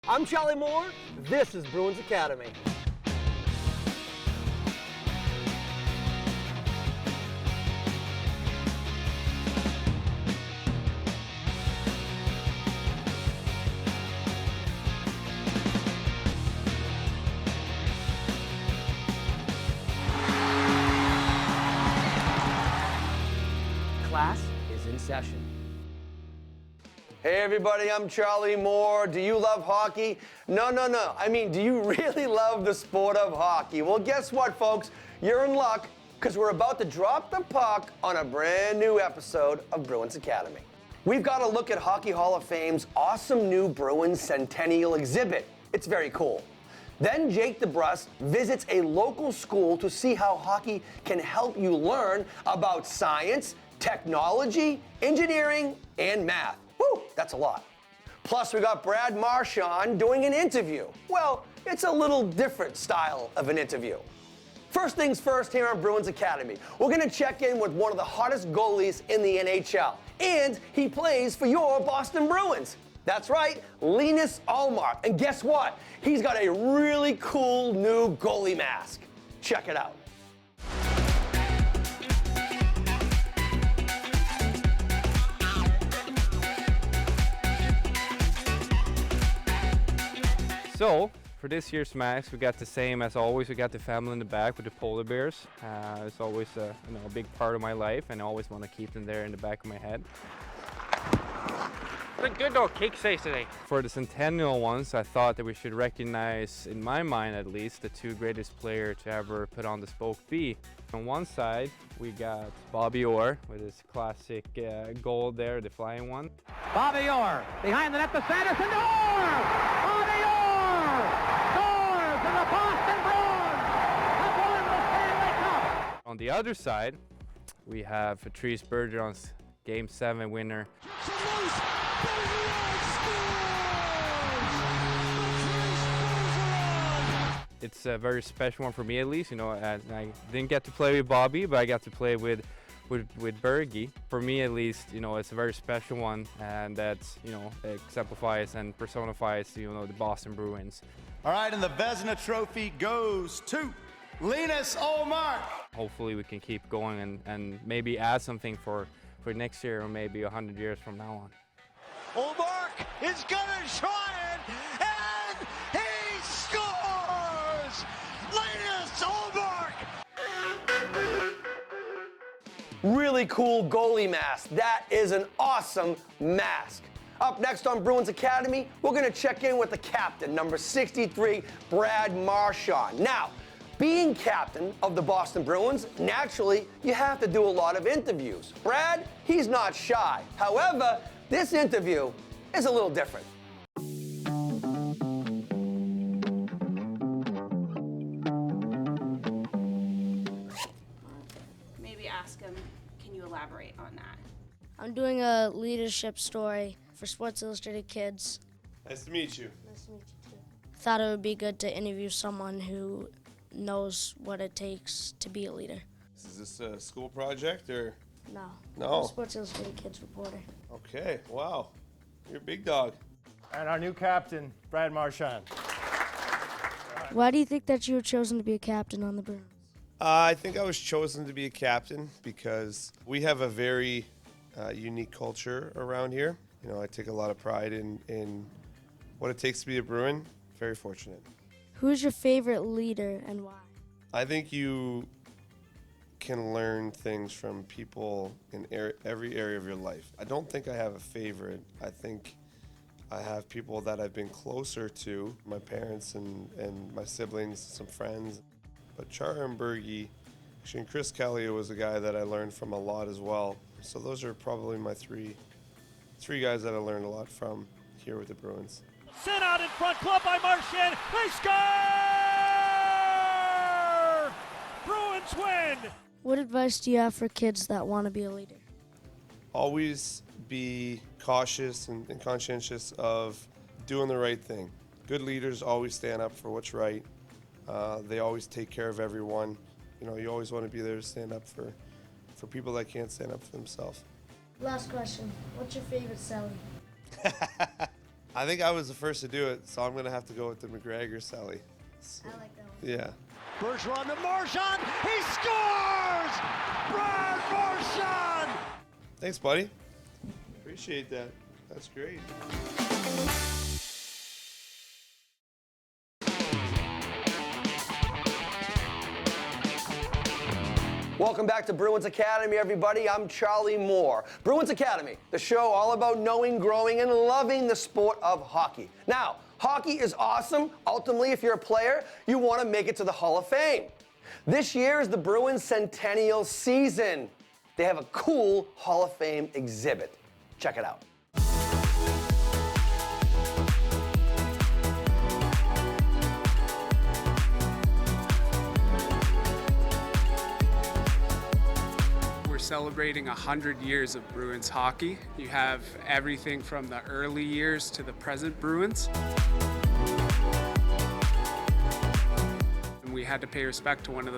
I'm Charlie Moore. This is Bruins Academy. Class is in session. Hey everybody, I'm Charlie Moore. Do you love hockey? No. I mean, do you really love the sport of hockey? Well, guess what, folks? You're in luck, because we're about to drop the puck on a brand new episode of Bruins Academy. We've got to look at Hockey Hall of Fame's awesome new Bruins Centennial exhibit. It's very cool. Then Jake DeBrusk visits a local school to see how hockey can help you learn about science, technology, engineering, and math. Woo, that's a lot. Plus, we got Brad Marchand doing an interview. Well, it's a little different style of an interview. First things first here on Bruins Academy, we're gonna check in with one of the hottest goalies in the NHL. And he plays for your Boston Bruins. That's right, Linus Ullmark. And guess what? He's got a really cool new goalie mask. Check it out. So, for this year's mask, we got the same as always. We got the family in the back with the polar bears. It's always a big part of my life, and I always want to keep them there in the back of my head. What a good old kick safe today. For the Centennial ones, I thought that we should recognize, in my mind at least, the two greatest players to ever put on the Spoke B. On one side, we got Bobby Orr with his classic goal there, the flying one. Bobby Orr behind the net to Sanderson. Orr! Bobby Orr! Scores! And the Boston Bruins have won the Stanley Cup! On the other side, we have Patrice Bergeron's Game 7 winner. It's a very special one for me, at least. I didn't get to play with Bobby, but I got to play with Bergie. For me, at least, it's a very special one, and that's exemplifies and personifies the Boston Bruins. All right, and the Vezina Trophy goes to Linus Ullmark. Hopefully, we can keep going and maybe add something for next year or maybe 100 years from now on. Ullmark is gonna try it, and he scores! Linus Ullmark! Really cool goalie mask. That is an awesome mask. Up next on Bruins Academy, we're gonna check in with the captain, number 63, Brad Marchand. Now, being captain of the Boston Bruins, naturally, you have to do a lot of interviews. Brad, he's not shy. However, this interview is a little different. Maybe ask him, can you elaborate on that? I'm doing a leadership story for Sports Illustrated Kids. Nice to meet you. Nice to meet you too. Thought it would be good to interview someone who knows what it takes to be a leader. Is this a school project or? No. No. I'm a Sports Illustrated Kids reporter. Okay, wow. You're a big dog. And our new captain, Brad Marchand. Why do you think that you were chosen to be a captain on the Bruins? I think I was chosen to be a captain because we have a very unique culture around here. I take a lot of pride in what it takes to be a Bruin. Very fortunate. Who's your favorite leader and why? I think you can learn things from people in every area of your life. I don't think I have a favorite. I think I have people that I've been closer to, my parents and my siblings, some friends. But Chara and Bergie, actually, and Chris Kelly was a guy that I learned from a lot as well. So those are probably my three guys that I learned a lot from here with the Bruins. Sent out in front, club by Marchand. They score! Bruins win! What advice do you have for kids that want to be a leader? Always be cautious and conscientious of doing the right thing. Good leaders always stand up for what's right. They always take care of everyone. You always want to be there to stand up for people that can't stand up for themselves. Last question. What's your favorite Sally? I think I was the first to do it, so I'm going to have to go with the McGregor Sally. I like that one. Yeah. Bergeron to Marchand. He scores! Brad Marchand! Thanks, buddy. Appreciate that. That's great. Welcome back to Bruins Academy, everybody. I'm Charlie Moore. Bruins Academy, the show all about knowing, growing, and loving the sport of hockey. Now, hockey is awesome. Ultimately, if you're a player, you want to make it to the Hall of Fame. This year is the Bruins Centennial season. They have a cool Hall of Fame exhibit. Check it out. We're celebrating 100 years of Bruins hockey. You have everything from the early years to the present Bruins. And we had to pay respect to one of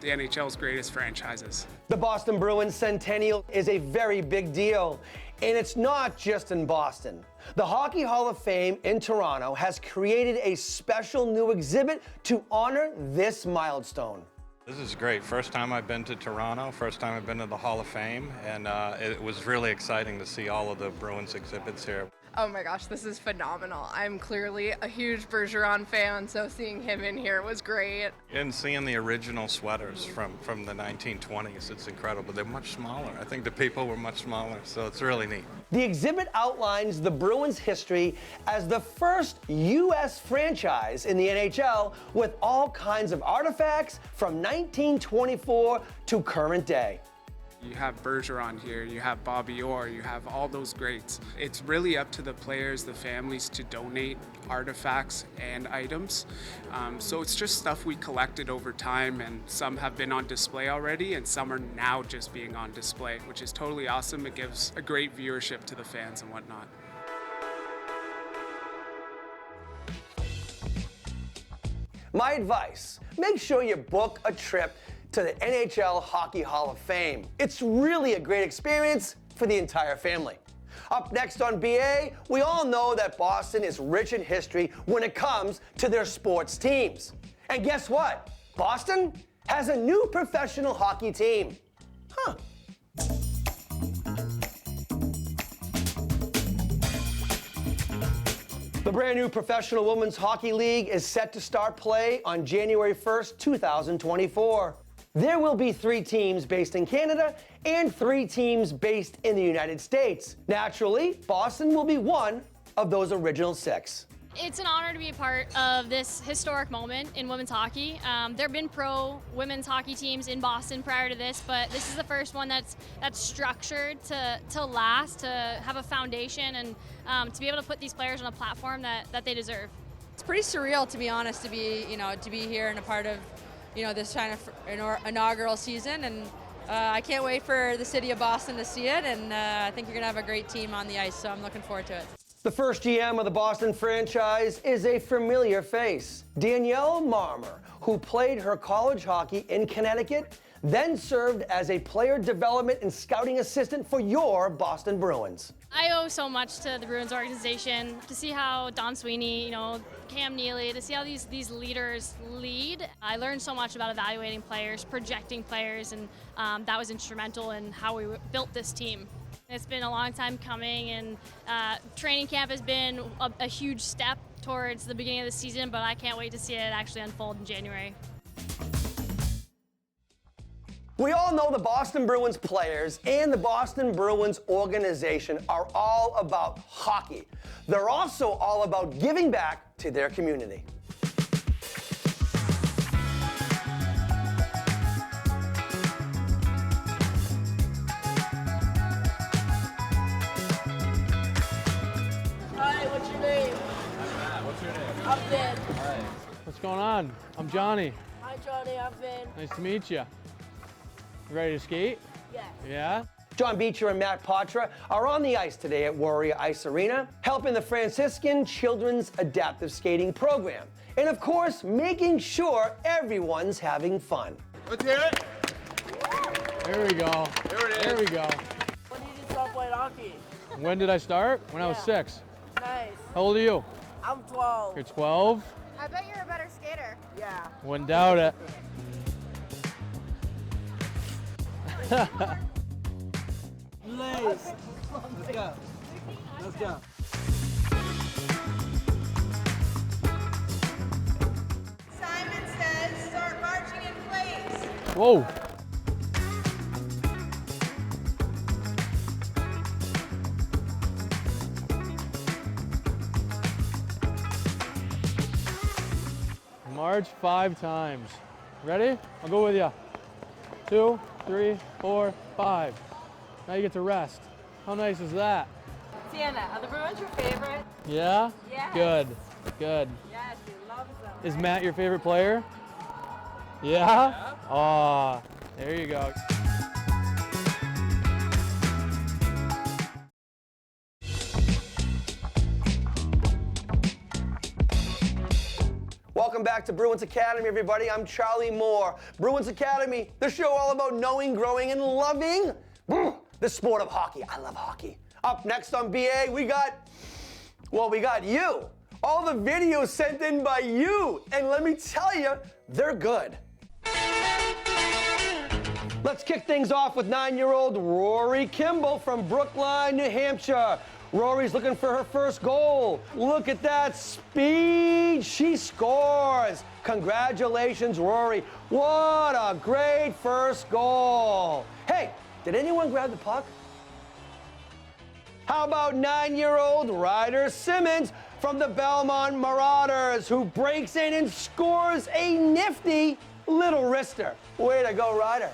the NHL's greatest franchises. The Boston Bruins Centennial is a very big deal, and it's not just in Boston. The Hockey Hall of Fame in Toronto has created a special new exhibit to honor this milestone. This is great. First time I've been to Toronto, first time I've been to the Hall of Fame, and it was really exciting to see all of the Bruins exhibits here. Oh my gosh, this is phenomenal. I'm clearly a huge Bergeron fan, so seeing him in here was great. And seeing the original sweaters from the 1920s, it's incredible. They're much smaller. I think the people were much smaller, so it's really neat. The exhibit outlines the Bruins' history as the first U.S. franchise in the NHL with all kinds of artifacts from 1924 to current day. You have Bergeron here, you have Bobby Orr, you have all those greats. It's really up to the players, the families to donate artifacts and items. So it's just stuff we collected over time, and some have been on display already and some are now just being on display, which is totally awesome. It gives a great viewership to the fans and whatnot. My advice, make sure you book a trip to the NHL Hockey Hall of Fame. It's really a great experience for the entire family. Up next on BA, we all know that Boston is rich in history when it comes to their sports teams. And guess what? Boston has a new professional hockey team. Huh. The brand new Professional Women's Hockey League is set to start play on January 1st, 2024. There will be 3 teams based in Canada and 3 teams based in the United States. Naturally, Boston will be one of those original 6. It's an honor to be a part of this historic moment in women's hockey. There have been pro women's hockey teams in Boston prior to this, but this is the first one that's structured to last, to have a foundation, and to be able to put these players on a platform that they deserve. It's pretty surreal, to be honest, to be here and a part of this kind of inaugural season, and I can't wait for the city of Boston to see it, and I think you're going to have a great team on the ice, so I'm looking forward to it. The first GM of the Boston franchise is a familiar face, Danielle Marmer, who played her college hockey in Connecticut, then served as a player development and scouting assistant for your Boston Bruins. I owe so much to the Bruins organization, to see how Don Sweeney, Cam Neely, to see how these leaders lead. I learned so much about evaluating players, projecting players, and that was instrumental in how we built this team. It's been a long time coming, and training camp has been a huge step towards the beginning of the season, but I can't wait to see it actually unfold in January. We all know the Boston Bruins players and the Boston Bruins organization are all about hockey. They're also all about giving back to their community. Hi, what's your name? I'm Matt. What's your name? I'm Vin. Hi. What's going on? I'm Johnny. Hi, Johnny. I'm Vin. Nice to meet you. Ready to skate? Yeah. Yeah? John Beecher and Matt Poitras are on the ice today at Warrior Ice Arena, helping the Franciscan Children's Adaptive Skating Program. And of course, making sure everyone's having fun. Let's hear it. There we go. There it is. There we go. When did you start playing hockey? When did I start? When I was 6. Nice. How old are you? I'm 12. You're 12? I bet you're a better skater. Yeah. Wouldn't doubt it. Let's go. Let's go. Simon says start marching in place. Whoa. March 5 times. Ready? I'll go with you. 2, 3, 4, 5. Now you get to rest. How nice is that? Sienna, are the Bruins your favorite? Yeah? Yes. Good. Good. Yes, he loves them. Is Matt your favorite player? Yeah? Aw, there you go. Welcome back to Bruins Academy, everybody. I'm Charlie Moore. Bruins Academy, the show all about knowing, growing, and loving the sport of hockey. I love hockey. Up next on BA, we got you. All the videos sent in by you. And let me tell you, they're good. Let's kick things off with 9-year-old Rory Kimball from Brookline, New Hampshire. Rory's looking for her first goal. Look at that speed. She scores. Congratulations, Rory. What a great first goal. Hey, did anyone grab the puck? How about 9-year-old Ryder Simmons from the Belmont Marauders, who breaks in and scores a nifty little wrister. Way to go, Ryder.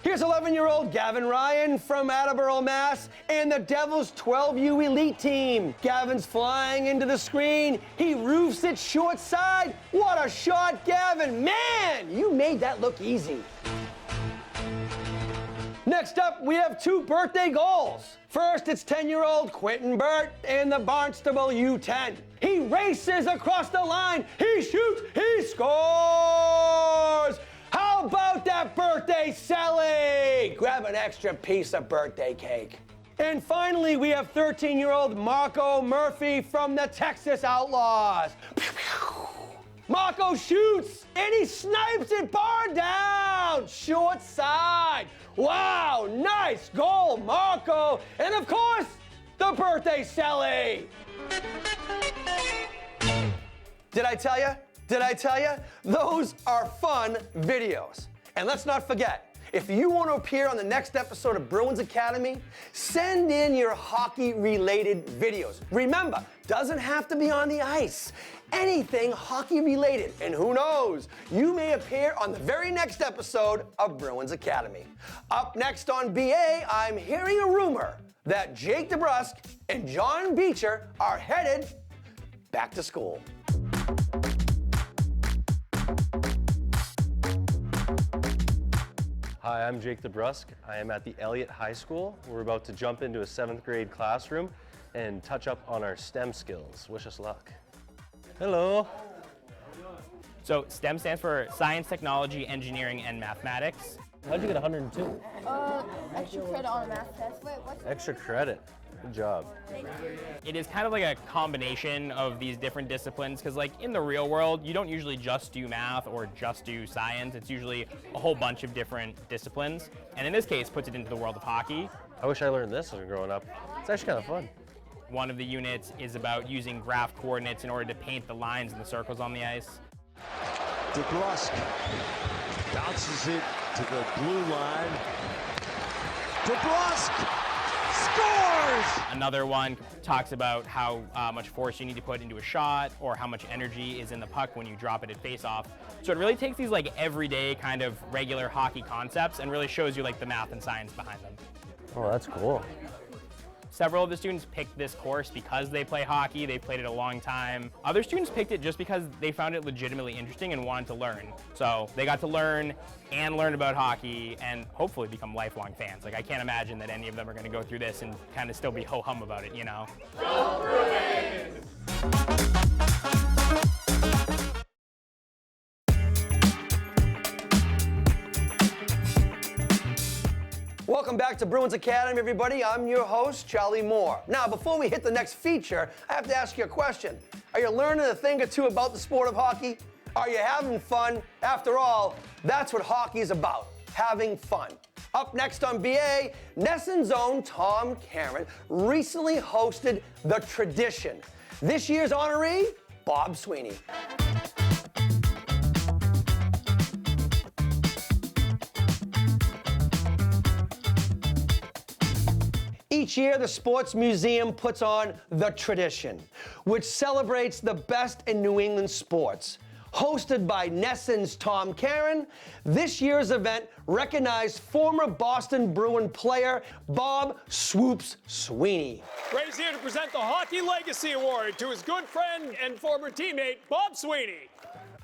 Here's 11-year-old Gavin Ryan from Attleboro, Mass, and the Devils 12U Elite Team. Gavin's flying into the screen. He roofs it short side. What a shot, Gavin. Man, you made that look easy. Next up, we have 2 birthday goals. First, it's 10-year-old Quentin Burt and the Barnstable U10. He races across the line. He shoots. He scores. How about that birthday celly? Grab an extra piece of birthday cake. And finally, we have 13-year-old Marco Murphy from the Texas Outlaws. Marco shoots, and he snipes it bar down, short side. Wow, nice goal, Marco. And of course, the birthday celly. Did I tell you? Did I tell you? Those are fun videos. And let's not forget, if you want to appear on the next episode of Bruins Academy, send in your hockey-related videos. Remember, doesn't have to be on the ice. Anything hockey-related. And who knows, you may appear on the very next episode of Bruins Academy. Up next on BA, I'm hearing a rumor that Jake DeBrusk and John Beecher are headed back to school. Hi, I'm Jake DeBrusk. I am at the Elliott High School. We're about to jump into a 7th grade classroom and touch up on our STEM skills. Wish us luck. Hello. So STEM stands for Science, Technology, Engineering, and Mathematics. How'd you get 102? Extra credit on a math test. Wait, what's Extra credit. Good job. Thank you. It is kind of like a combination of these different disciplines because like in the real world, you don't usually just do math or just do science. It's usually a whole bunch of different disciplines. And in this case, puts it into the world of hockey. I wish I learned this when growing up. It's actually kind of fun. One of the units is about using graph coordinates in order to paint the lines and the circles on the ice. DeBrusk bounces it to the blue line. DeBrusk scores! Another one talks about how much force you need to put into a shot or how much energy is in the puck when you drop it at face-off. So it really takes these like everyday kind of regular hockey concepts and really shows you like the math and science behind them. Oh, that's cool. Several of the students picked this course because they play hockey, they played it a long time. Other students picked it just because they found it legitimately interesting and wanted to learn. So they got to learn and learn about hockey and hopefully become lifelong fans. Like I can't imagine that any of them are gonna go through this and kind of still be ho-hum about it, you know? Welcome Welcome back to Bruins Academy, everybody. I'm your host, Charlie Moore. Now, before we hit the next feature, I have to ask you a question. Are you learning a thing or two about the sport of hockey? Are you having fun? After all, that's what hockey is about, having fun. Up next on BA, Nesson's own Tom Caron recently hosted The Tradition. This year's honoree, Bob Sweeney. Each year, the Sports Museum puts on The Tradition, which celebrates the best in New England sports. Hosted by Nesson's Tom Caron, this year's event recognized former Boston Bruin player Bob "Swoops" Sweeney. Ray's here to present the Hockey Legacy Award to his good friend and former teammate, Bob Sweeney.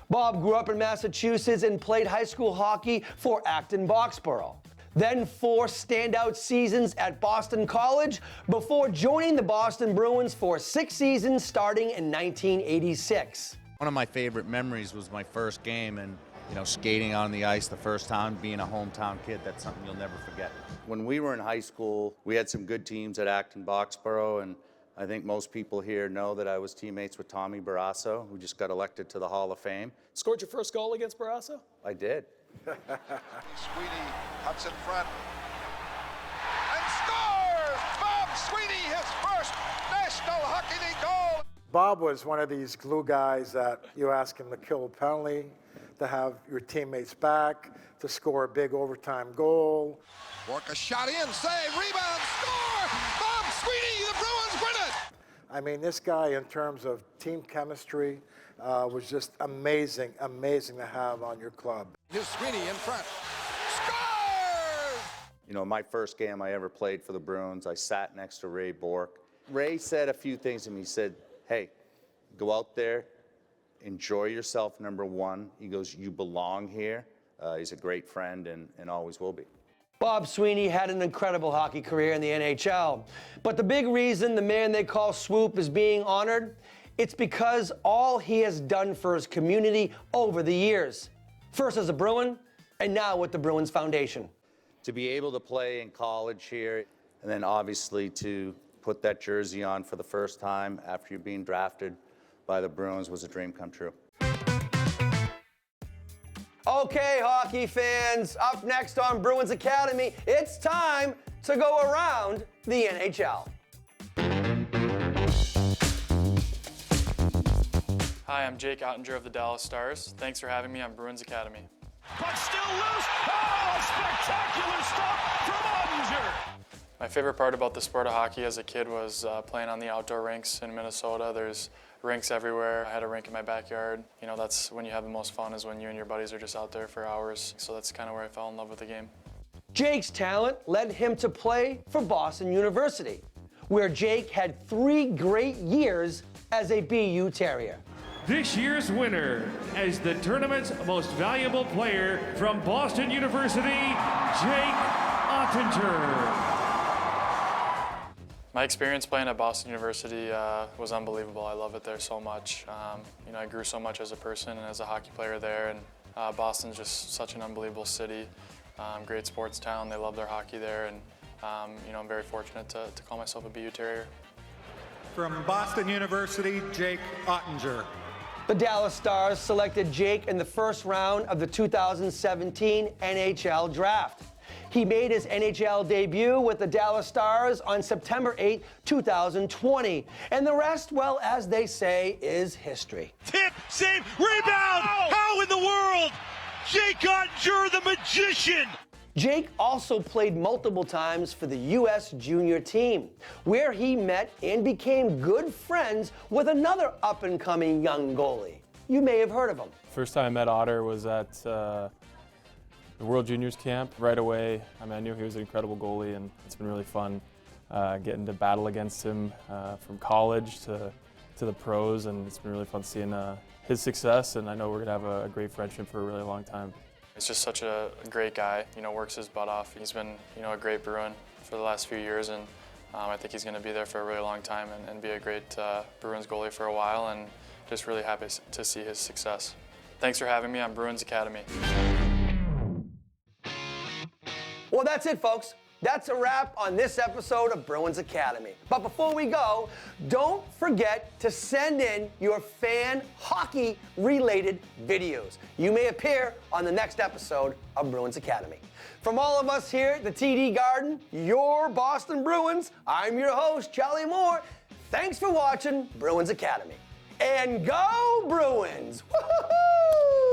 Bob grew up in Massachusetts and played high school hockey for Acton-Boxborough. Then 4 standout seasons at Boston College before joining the Boston Bruins for 6 seasons starting in 1986. One of my favorite memories was my first game and, skating on the ice the first time, being a hometown kid. That's something you'll never forget. When we were in high school, we had some good teams at Acton-Boxborough, and I think most people here know that I was teammates with Tommy Barrasso, who just got elected to the Hall of Fame. Scored your first goal against Barrasso? I did. Sweeney cuts in front and scores! Bob Sweeney, his first National Hockey League goal! Bob was one of these glue guys that you ask him to kill a penalty, to have your teammates back, to score a big overtime goal. Work a shot in, save, rebound, score! Bob Sweeney, the Bruins win it! I mean, this guy, in terms of team chemistry, was just amazing to have on your club. Here's Sweeney in front. Scores! My first game I ever played for the Bruins, I sat next to Ray Bourque. Ray said a few things to me. He said, hey, go out there, enjoy yourself, number one. He goes, you belong here. He's a great friend and always will be. Bob Sweeney had an incredible hockey career in the NHL. But the big reason the man they call Swoop is being honored, it's because all he has done for his community over the years. First as a Bruin, and now with the Bruins Foundation. To be able to play in college here, and then obviously to put that jersey on for the first time after you're being drafted by the Bruins was a dream come true. Okay, hockey fans, up next on Bruins Academy, it's time to go around the NHL. Hi, I'm Jake Ottinger of the Dallas Stars. Thanks for having me on Bruins Academy. Puck still loose. Oh, spectacular stop from Ottinger. My favorite part about the sport of hockey as a kid was playing on the outdoor rinks in Minnesota. There's rinks everywhere. I had a rink in my backyard. That's when you have the most fun, is when you and your buddies are just out there for hours. So that's kind of where I fell in love with the game. Jake's talent led him to play for Boston University, where Jake had 3 great years as a BU Terrier. This year's winner as the tournament's most valuable player from Boston University, Jake Ottinger. My experience playing at Boston University was unbelievable. I love it there so much. I grew so much as a person and as a hockey player there, and Boston's just such an unbelievable city. Great sports town. They love their hockey there, and I'm very fortunate to call myself a BU Terrier. From Boston University, Jake Ottinger. The Dallas Stars selected Jake in the first round of the 2017 NHL Draft. He made his NHL debut with the Dallas Stars on September 8, 2020. And the rest, well, as they say, is history. Tip, save, rebound! How in the world? Jake Ottinger, the magician! Jake also played multiple times for the U.S. junior team, where he met and became good friends with another up-and-coming young goalie. You may have heard of him. First time I met Otter was at the World Juniors camp. Right away, I knew he was an incredible goalie, and it's been really fun getting to battle against him from college to the pros, and it's been really fun seeing his success, and I know we're going to have a great friendship for a really long time. He's just such a great guy, works his butt off. He's been, a great Bruin for the last few years, and I think he's going to be there for a really long time and be a great Bruins goalie for a while, and just really happy to see his success. Thanks for having me on Bruins Academy. Well, that's it, folks. that's a wrap on this episode of Bruins Academy. But before we go, don't forget to send in your fan hockey-related videos. You may appear on the next episode of Bruins Academy. From all of us here at the TD Garden, your Boston Bruins, I'm your host, Charlie Moore. Thanks for watching Bruins Academy. And go Bruins! Woo-hoo-hoo!